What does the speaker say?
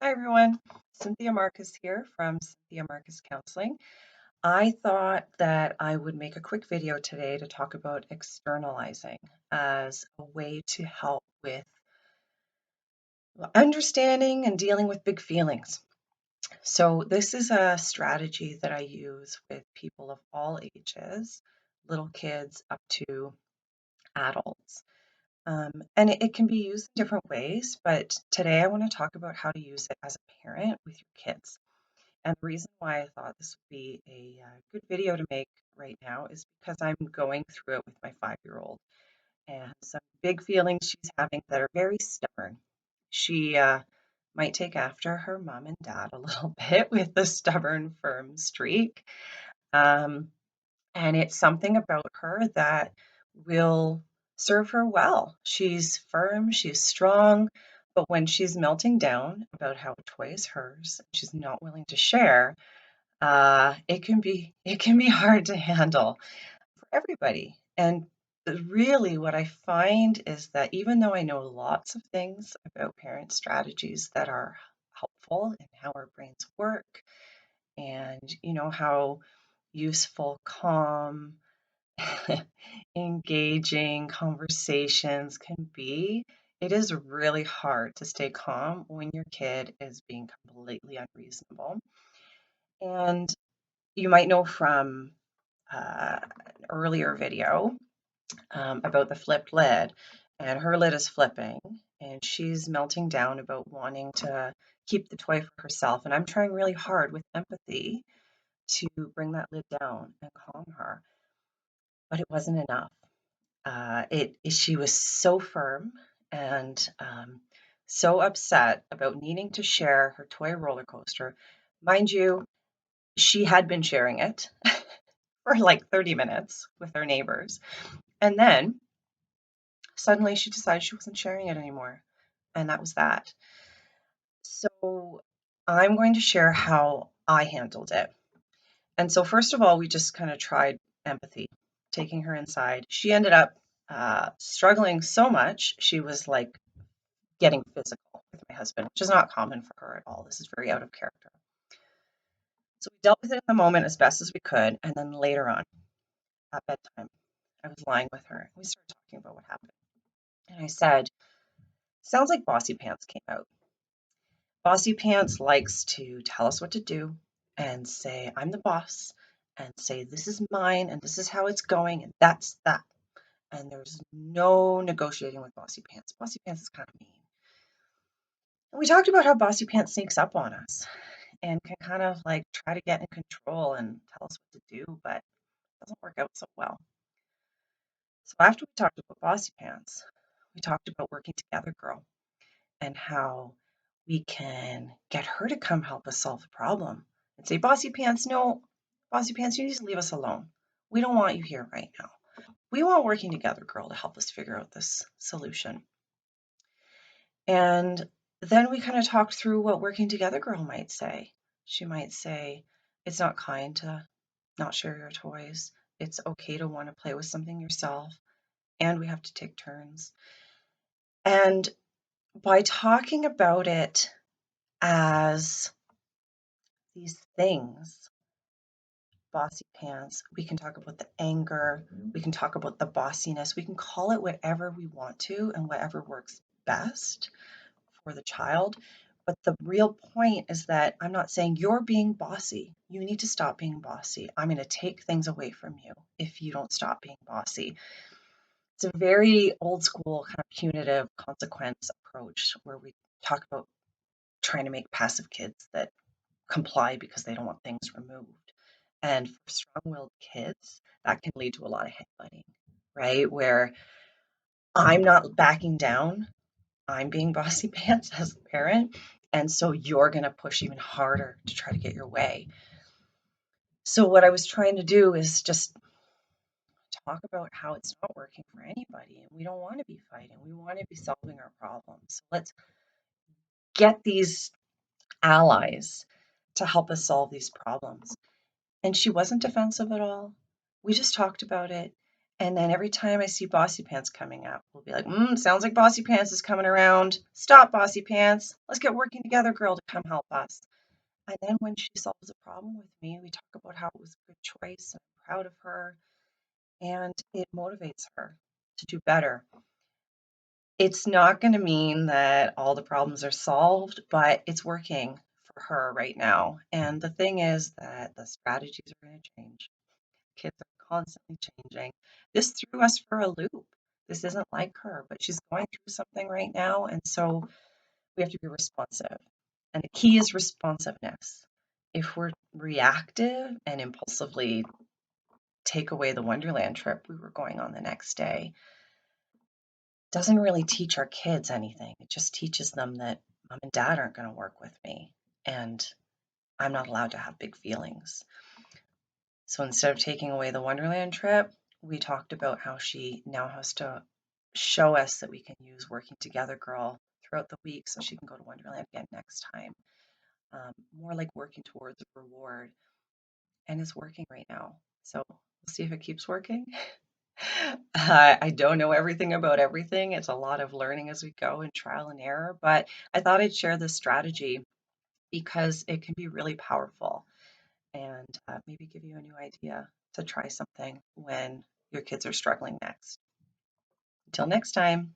Hi, everyone. Cynthia Marcus here from Cynthia Marcus Counseling. I thought that I would make a quick video today to talk about externalizing as a way to help with understanding and dealing with big feelings. So, this is a strategy that I use with people of all ages, little kids up to adults. And it can be used in different ways, but today I want to talk about how to use it as a parent with your kids. And the reason why I thought this would be a good video to make right now is because I'm going through it with my 5-year-old and some big feelings she's having that are very stubborn. She might take after her mom and dad a little bit with the stubborn, firm streak. Um, and it's something about her that will serve her well. She's firm, she's strong, but when she's melting down about how a toy is hers, she's not willing to share, it can be hard to handle for everybody. And really, what I find is that even though I know lots of things about parent strategies that are helpful in how our brains work, and how useful, calm, engaging conversations can be, it is really hard to stay calm when your kid is being completely unreasonable. And you might know from an earlier video about the flipped lid, and her lid is flipping, and she's melting down about wanting to keep the toy for herself. And I'm trying really hard with empathy to bring that lid down and calm her, but it wasn't enough. She was so firm and so upset about needing to share her toy roller coaster. Mind you, she had been sharing it for like 30 minutes with her neighbors. And then suddenly she decided she wasn't sharing it anymore. And that was that. So I'm going to share how I handled it. And so, first of all, we just kind of tried empathy, taking her inside. She ended up struggling so much, she was like getting physical with my husband, which is not common for her at all. This is very out of character. So we dealt with it in the moment as best as we could. And then later on, at bedtime, I was lying with her. We started talking about what happened. And I said, sounds like Bossy Pants came out. Bossy Pants likes to tell us what to do and say, I'm the boss, and say, this is mine and this is how it's going, and that's that. And there's no negotiating with Bossy Pants. Bossy Pants is kind of mean. And we talked about how Bossy Pants sneaks up on us and can kind of like try to get in control and tell us what to do, but it doesn't work out so well. So after we talked about Bossy Pants, we talked about working together, girl, and how we can get her to come help us solve the problem and say, Bossy Pants, no, Bossy Pants, you need to leave us alone. We don't want you here right now. We want working together, girl, to help us figure out this solution. And then we kind of talked through what working together, girl might say. She might say, it's not kind to not share your toys. It's okay to want to play with something yourself. And we have to take turns. And by talking about it as these things, Bossy Pants, we can talk about the anger, we can talk about the bossiness, we can call it whatever we want to and whatever works best for the child. But the real point is that I'm not saying you're being bossy. You need to stop being bossy. I'm going to take things away from you if you don't stop being bossy. It's a very old school kind of punitive consequence approach where we talk about trying to make passive kids that comply because they don't want things removed. And for strong-willed kids, that can lead to a lot of headbutting, right? Where I'm not backing down, I'm being bossy pants as a parent, and so you're going to push even harder to try to get your way. So what I was trying to do is just talk about how it's not working for anybody, and we don't want to be fighting. We want to be solving our problems. So let's get these allies to help us solve these problems. And she wasn't defensive at all. We just talked about it. And then every time I see Bossy Pants coming up, we'll be like, sounds like Bossy Pants is coming around. Stop, Bossy Pants. Let's get working together, girl, to come help us. And then when she solves a problem with me, we talk about how it was a good choice and I'm proud of her. And it motivates her to do better. It's not going to mean that all the problems are solved, but it's working for her right now. And the thing is that the strategies are going to change. Kids are constantly changing. This threw us for a loop. This isn't like her, but she's going through something right now. And so we have to be responsive. And the key is responsiveness. If we're reactive and impulsively take away the Wonderland trip we were going on the next day, doesn't really teach our kids anything. It just teaches them that mom and dad aren't going to work with me and I'm not allowed to have big feelings. So instead of taking away the Wonderland trip, we talked about how she now has to show us that we can use working together, girl, throughout the week so she can go to Wonderland again next time. More like working towards a reward, and it's working right now. So we'll see if it keeps working. I don't know everything about everything. It's a lot of learning as we go and trial and error, but I thought I'd share this strategy because it can be really powerful and maybe give you a new idea to try something when your kids are struggling next. Until next time.